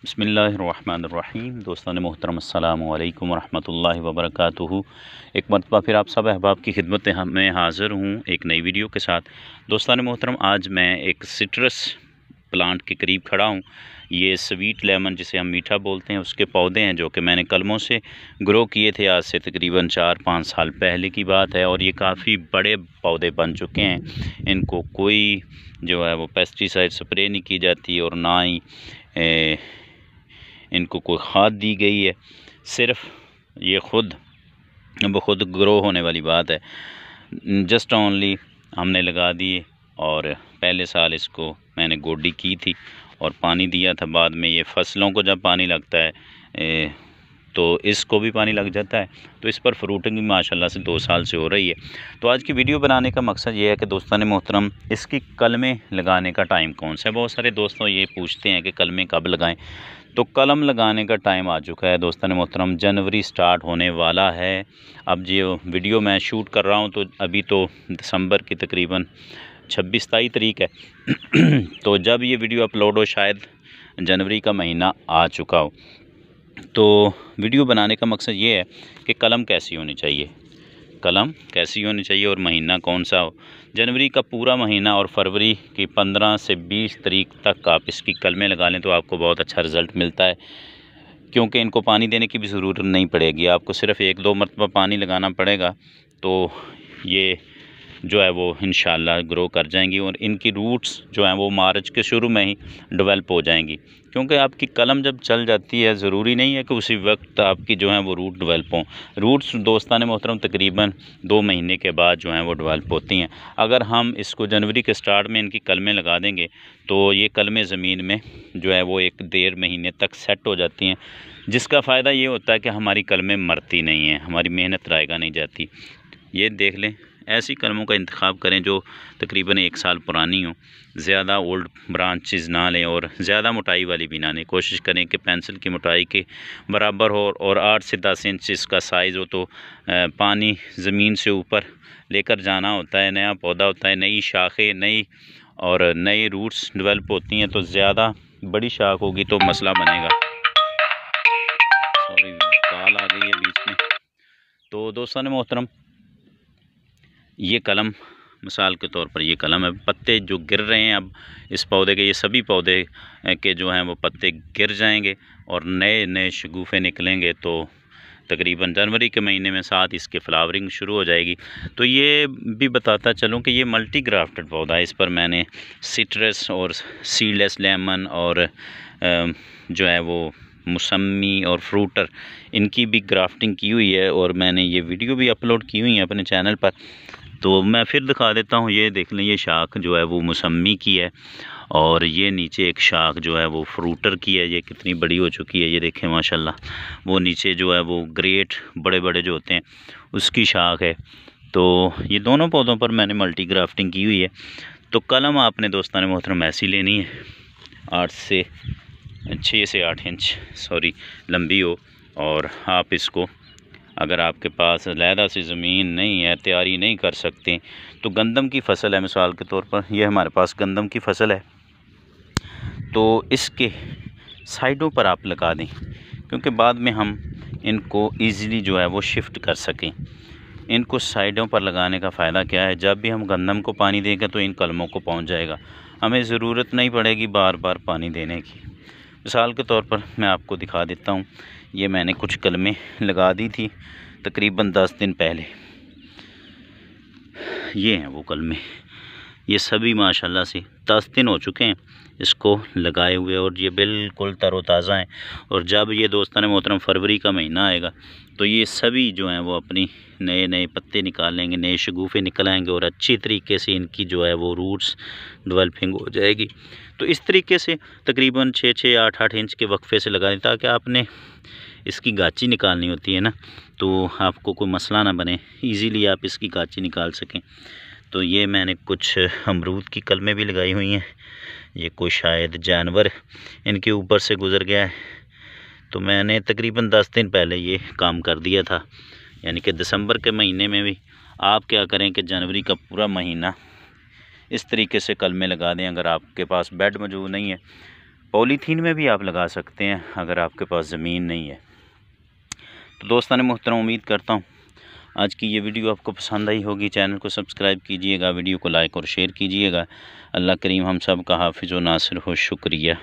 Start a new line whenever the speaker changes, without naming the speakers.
बिस्मिल्लाहिर्रहमानिर्रहीम। दोस्तान मोहतरम अस्सलामु अलैकुम वरहमतुल्लाहि वबरकातुहू। एक मरतबा फिर आप सब अहबाब की खिदमत में हाज़िर हूँ एक नई वीडियो के साथ। दोस्तान मोहतरम, आज मैं एक सिट्रस प्लांट के करीब खड़ा हूँ। ये स्वीट लेमन जिसे हम मीठा बोलते हैं उसके पौधे हैं जो कि मैंने कलमों से ग्रो किए थे। आज से तकरीबन 4-5 साल पहले की बात है और ये काफ़ी बड़े पौधे बन चुके हैं। इनको कोई जो है वो पेस्टिसाइड स्प्रे नहीं की जाती और ना ही इनको कोई खाद दी गई है। सिर्फ ये खुद ग्रो होने वाली बात है। जस्ट ओनली हमने लगा दिए और पहले साल इसको मैंने गोडी की थी और पानी दिया था। बाद में ये फसलों को जब पानी लगता है तो इसको भी पानी लग जाता है, तो इस पर फ्रूटिंग भी माशाल्लाह से 2 साल से हो रही है। तो आज की वीडियो बनाने का मकसद ये है कि दोस्तान मोहतरम, इसकी कलमें लगाने का टाइम कौन सा है। बहुत सारे दोस्तों ये पूछते हैं कि कलमें कब लगाएं। तो कलम लगाने का टाइम आ चुका है दोस्तान मोहतरम। जनवरी स्टार्ट होने वाला है। अब जो वीडियो मैं शूट कर रहा हूँ तो अभी तो दिसंबर की तकरीबन 26-27 तारीख है तो जब ये वीडियो अपलोड हो शायद जनवरी का महीना आ चुका हो। तो वीडियो बनाने का मकसद ये है कि कलम कैसी होनी चाहिए, और महीना कौन सा हो। जनवरी का पूरा महीना और फरवरी की 15 से 20 तारीख तक आप इसकी कलमें लगा लें तो आपको बहुत अच्छा रिज़ल्ट मिलता है, क्योंकि इनको पानी देने की भी ज़रूरत नहीं पड़ेगी। आपको सिर्फ 1-2 मरतबा पानी लगाना पड़ेगा तो ये जो है वो इंशाल्लाह ग्रो कर जाएंगी और इनकी रूट्स जो हैं वो मार्च के शुरू में ही डेवलप हो जाएंगी। क्योंकि आपकी कलम जब चल जाती है ज़रूरी नहीं है कि उसी वक्त आपकी जो है वो रूट डेवलप हों। रूट्स दोस्तान मोहतरम तकरीबन 2 महीने के बाद जो हैं वो डेवलप होती हैं। अगर हम इसको जनवरी के स्टार्ट में इनकी कलमें लगा देंगे तो ये कलमें ज़मीन में जो है वो 1-1.5 महीने तक सेट हो जाती हैं, जिसका फ़ायदा ये होता है कि हमारी कलमें मरती नहीं हैं, हमारी मेहनत रायगा नहीं जाती। ये देख लें, ऐसी कलमों का इंतखाब करें जो तकरीबन 1 साल पुरानी हो, ज़्यादा ओल्ड ब्रांचेस ना लें और ज़्यादा मोटाई वाली भी ना लें। कोशिश करें कि पेंसिल की मोटाई के बराबर हो और 8 से 10 इंच इसका साइज़ हो। तो पानी ज़मीन से ऊपर लेकर जाना होता है, नया पौधा होता है, नई शाखें नई और नई रूट्स डेवलप होती हैं। तो ज़्यादा बड़ी शाख होगी तो मसला बनेगा। सॉरी, कॉल आ गई है बीच में। तो दोस्तों मोहतरम, ये कलम मिसाल के तौर पर ये कलम है। पत्ते जो गिर रहे हैं अब इस पौधे के, ये सभी पौधे के जो हैं वो पत्ते गिर जाएंगे और नए नए शगुफ़े निकलेंगे। तो तकरीबन जनवरी के महीने में साथ इसके फ्लावरिंग शुरू हो जाएगी। तो ये भी बताता चलूँ कि ये मल्टी ग्राफ्टेड पौधा है। इस पर मैंने सिट्रस और सीडलेस लेमन और जो है वो मौसमी और फ्रूटर, इनकी भी ग्राफ्टिंग की हुई है और मैंने ये वीडियो भी अपलोड की हुई है अपने चैनल पर। तो मैं फिर दिखा देता हूँ। ये देख लें, ये शाख जो है वो मौसमी की है और ये नीचे एक शाख जो है वो फ्रूटर की है। ये कितनी बड़ी हो चुकी है ये देखें माशाल्लाह। वो नीचे जो है वो ग्रेट बड़े बड़े जो होते हैं उसकी शाख है। तो ये दोनों पौधों पर मैंने मल्टी ग्राफ्टिंग की हुई है। तो कलम आपने दोस्तान मोहतरम ऐसी लेनी है 6 से 8 इंच लंबी हो। और आप इसको, अगर आपके पास अलहदा सी ज़मीन नहीं है, तैयारी नहीं कर सकते, तो गंदम की फ़सल है मिसाल के तौर पर, यह हमारे पास गंदम की फ़सल है, तो इसके साइडों पर आप लगा दें, क्योंकि बाद में हम इनको ईज़िली जो है वो शिफ्ट कर सकें। इनको साइडों पर लगाने का फ़ायदा क्या है, जब भी हम गंदम को पानी देंगे तो इन कलमों को पहुंच जाएगा, हमें ज़रूरत नहीं पड़ेगी बार बार पानी देने की। मिसाल के तौर पर मैं आपको दिखा देता हूँ। ये मैंने कुछ कलमें लगा दी थी तकरीबन 10 दिन पहले। ये हैं वो कलमें, ये सभी माशाल्लाह से 10 दिन हो चुके हैं इसको लगाए हुए और ये बिल्कुल तरोताज़ा हैं। और जब ये दोस्तान मोहतरम फरवरी का महीना आएगा तो ये सभी जो हैं वो अपनी नए नए पत्ते निकाल लेंगे, नए शगुफ़े निकल आएंगे और अच्छी तरीके से इनकी जो है वो रूट्स डेवलपिंग हो जाएगी। तो इस तरीके से तकरीबन 6-6, 8-8 इंच के वक्फे से लगा दें, ताकि आपने इसकी गाची निकालनी होती है ना, तो आपको कोई मसला ना बने, इजीली आप इसकी गाची निकाल सकें। तो ये मैंने कुछ अमरूद की कलमें भी लगाई हुई हैं। ये कोई शायद जानवर इनके ऊपर से गुज़र गया है, तो मैंने तकरीबन 10 दिन पहले ये काम कर दिया था, यानी कि दिसंबर के महीने में भी। आप क्या करें कि जनवरी का पूरा महीना इस तरीके से कलमें लगा दें। अगर आपके पास बेड मौजूद नहीं है पॉलीथीन में भी आप लगा सकते हैं अगर आपके पास ज़मीन नहीं है। तो दोस्तान मोहतरम, उम्मीद करता हूँ आज की ये वीडियो आपको पसंद आई होगी। चैनल को सब्सक्राइब कीजिएगा, वीडियो को लाइक और शेयर कीजिएगा। अल्लाह करीम हम सब का हाफिज़ व नासिर हो। शुक्रिया।